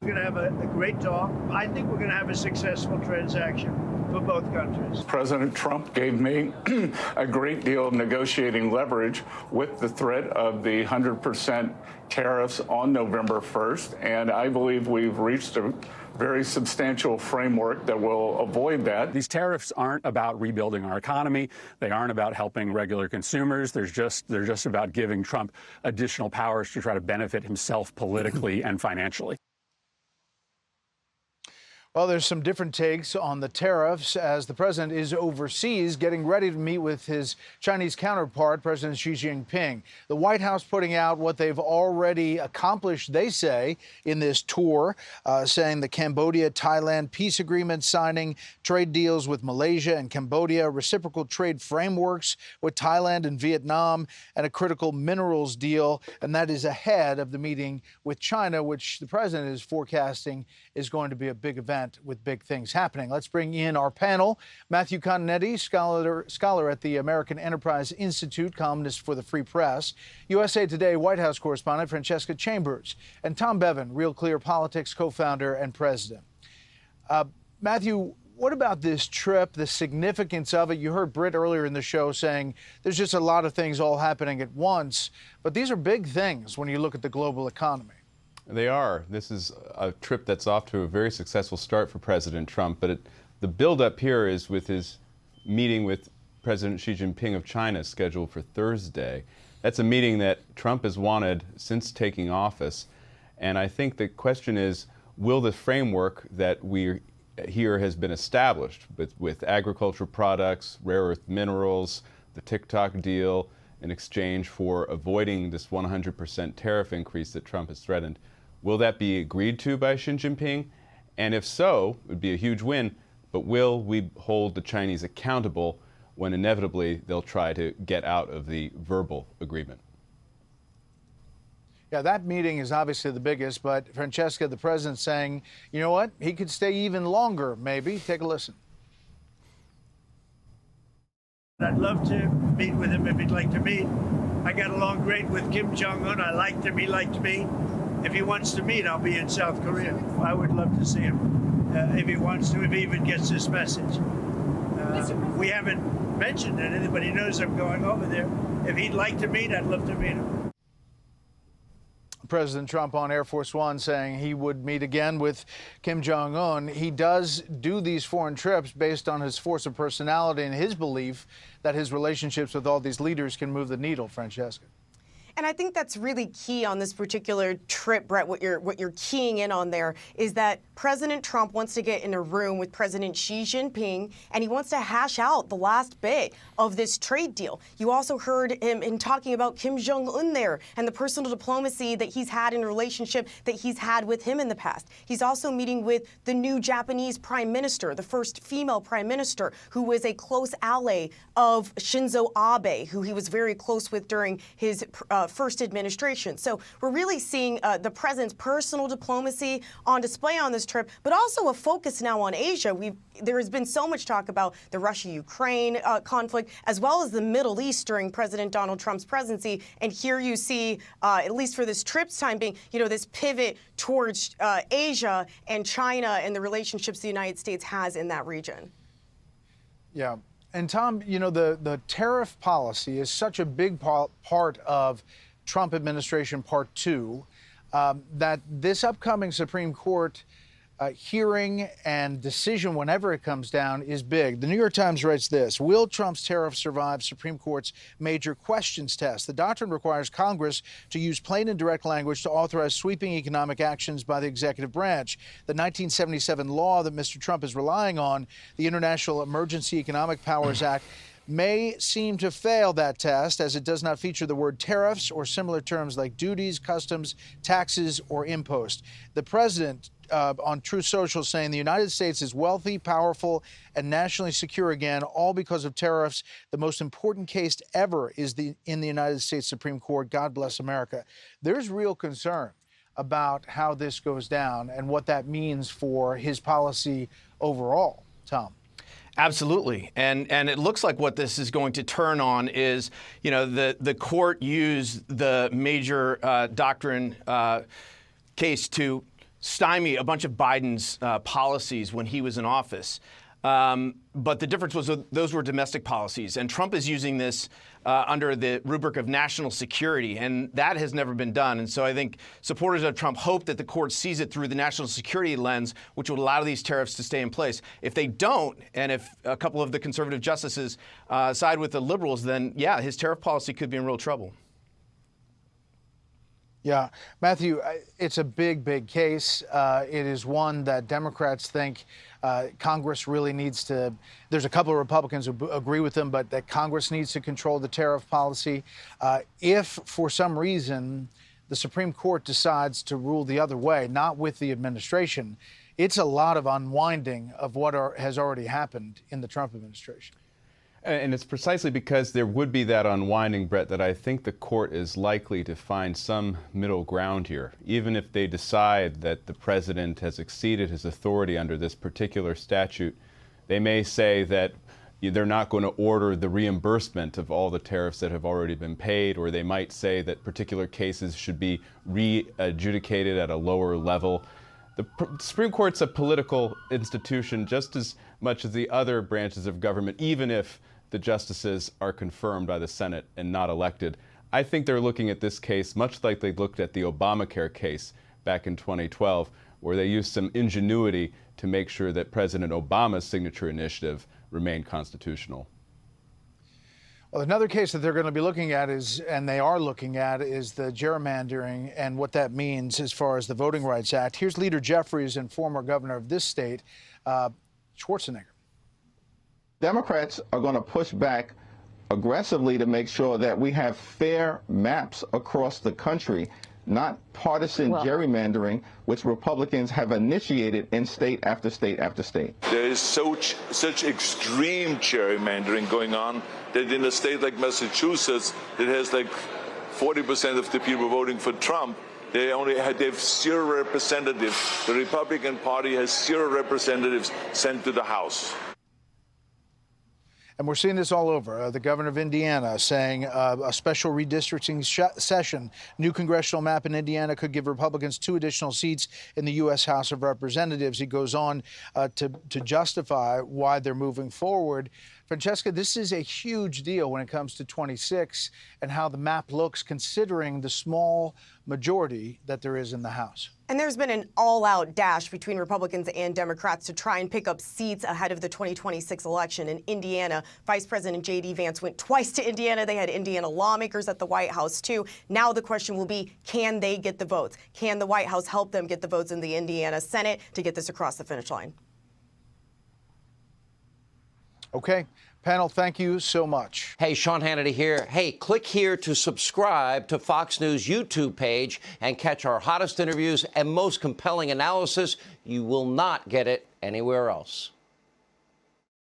We're going to have a great talk. I think we're going to have a successful transaction for both countries. President Trump gave me a great deal of negotiating leverage with the threat of the 100% tariffs on November 1st, and I believe we've reached a very substantial framework that will avoid that. These tariffs aren't about rebuilding our economy. They aren't about helping regular consumers. They're just about giving Trump additional powers to try to benefit himself politically and financially. Well, there's some different takes on the tariffs as the president is overseas getting ready to meet with his Chinese counterpart, President Xi Jinping. The White House putting out what they've already accomplished, they say, in this tour, saying the Cambodia-Thailand peace agreement signing, trade deals with Malaysia and Cambodia, reciprocal trade frameworks with Thailand and Vietnam, and a critical minerals deal. And that is ahead of the meeting with China, which the president is forecasting is going to be a big event with big things happening. Let's bring in our panel. Matthew Continetti, scholar at the American Enterprise Institute, columnist for the Free Press, USA Today White House correspondent Francesca Chambers, and Tom Bevan, Real Clear Politics co-founder and president. Matthew, what about this trip, the significance of it? You heard Britt earlier in the show saying there's just a lot of things all happening at once, but these are big things when you look at the global economy. They are. This is a trip that's off to a very successful start for President Trump, but the build-up here is with his meeting with President Xi Jinping of China scheduled for Thursday. That's a meeting that Trump has wanted since taking office, and I think the question is, will the framework that we here has been established with agricultural products, rare earth minerals, the TikTok deal, in exchange for avoiding this 100% tariff increase that Trump has threatened, will that be agreed to by Xi Jinping? And if so, it would be a huge win, but will we hold the Chinese accountable when inevitably they'll try to get out of the verbal agreement? Yeah, that meeting is obviously the biggest, but Francesca, the president saying, you know what, he could stay even longer, maybe. Take a listen. I'd love to meet with him if he'd like to meet. I got along great with Kim Jong Un. I liked him. He liked me. If he wants to meet, I'll be in South Korea. I would love to see him if he wants to, if he even gets this message. We haven't mentioned it. Anybody knows I'm going over there. If he'd like to meet, I'd love to meet him. President Trump on Air Force One saying he would meet again with Kim Jong Un. He does do these foreign trips based on his force of personality and his belief that his relationships with all these leaders can move the needle, Francesca. And I think that's really key on this particular trip, Brett. What you're keying in on there is that President Trump wants to get in a room with President Xi Jinping, and he wants to hash out the last bit of this trade deal. You also heard him in talking about Kim Jong Un there and the personal diplomacy that he's had in a relationship that he's had with him in the past. He's also meeting with the new Japanese prime minister, the first female prime minister, who was a close ally of Shinzo Abe, who he was very close with during his first administration. So we're really seeing the president's personal diplomacy on display on this trip, but also a focus now on Asia. There has been so much talk about the Russia-Ukraine conflict, as well as the Middle East during President Donald Trump's presidency. And here you see, at least for this trip's time being, this pivot towards Asia and China and the relationships the United States has in that region. Yeah. And Tom, the tariff policy is such a big part of Trump administration part 2 that this upcoming Supreme Court hearing and decision, whenever it comes down, is big. The New York Times writes this: will Trump's tariff survive Supreme Court's major questions test? The doctrine requires Congress to use plain and direct language to authorize sweeping economic actions by the executive branch. The 1977 law that Mr. Trump is relying on, the International Emergency Economic Powers Act, may seem to fail that test, as it does not feature the word tariffs or similar terms like duties, customs, taxes, or impost. The president on Truth Social saying the United States is wealthy, powerful, and nationally secure again, all because of tariffs. The most important case ever is in the United States Supreme Court. God bless America. There's real concern about how this goes down and what that means for his policy overall. Tom. Absolutely. And it looks like what this is going to turn on is, the court used the major doctrine case to stymie a bunch of Biden's policies when he was in office. But the difference was those were domestic policies, and Trump is using this under the rubric of national security, and that has never been done. And so I think supporters of Trump hope that the court sees it through the national security lens, which would allow these tariffs to stay in place. If they don't, and if a couple of the conservative justices side with the liberals, then yeah, his tariff policy could be in real trouble. Yeah, Matthew, it's a big, big case. It is one that Democrats think Congress really needs to. There's a couple of Republicans who agree with them, but that Congress needs to control the tariff policy. If, for some reason, the Supreme Court decides to rule the other way, not with the administration, it's a lot of unwinding of what has already happened in the Trump administration. And it's precisely because there would be that unwinding, Brett, that I think the court is likely to find some middle ground here. Even if they decide that the president has exceeded his authority under this particular statute, they may say that they're not going to order the reimbursement of all the tariffs that have already been paid, or they might say that particular cases should be re-adjudicated at a lower level. The Supreme Court's a political institution just as much as the other branches of government, even if the justices are confirmed by the Senate and not elected. I think they're looking at this case much like they looked at the Obamacare case back in 2012, where they used some ingenuity to make sure that President Obama's signature initiative remained constitutional. Well, another case that they're going to be looking at is, and they are looking at, is the gerrymandering and what that means as far as the Voting Rights Act. Here's Leader Jeffries and former governor of this state, Schwarzenegger. Democrats are going to push back aggressively to make sure that we have fair maps across the country, not partisan gerrymandering, which Republicans have initiated in state after state after state. There is such extreme gerrymandering going on that in a state like Massachusetts, that has like 40% of the people voting for Trump, they have 0 representatives. The Republican Party has 0 representatives sent to the House. And we're seeing this all over. The governor of Indiana saying a special redistricting session, new congressional map in Indiana could give Republicans 2 additional seats in the U.S. House of Representatives. He goes on to justify why they're moving forward. Francesca, this is a huge deal when it comes to 26 and how the map looks, considering the small majority that there is in the House. And there's been an all-out dash between Republicans and Democrats to try and pick up seats ahead of the 2026 election. In Indiana, Vice President J.D. Vance went twice to Indiana. They had Indiana lawmakers at the White House, too. Now the question will be, can they get the votes? Can the White House help them get the votes in the Indiana Senate to get this across the finish line? Okay. Panel, thank you so much. Hey, Sean Hannity here. Hey, click here to subscribe to Fox News YouTube page and catch our hottest interviews and most compelling analysis. You will not get it anywhere else.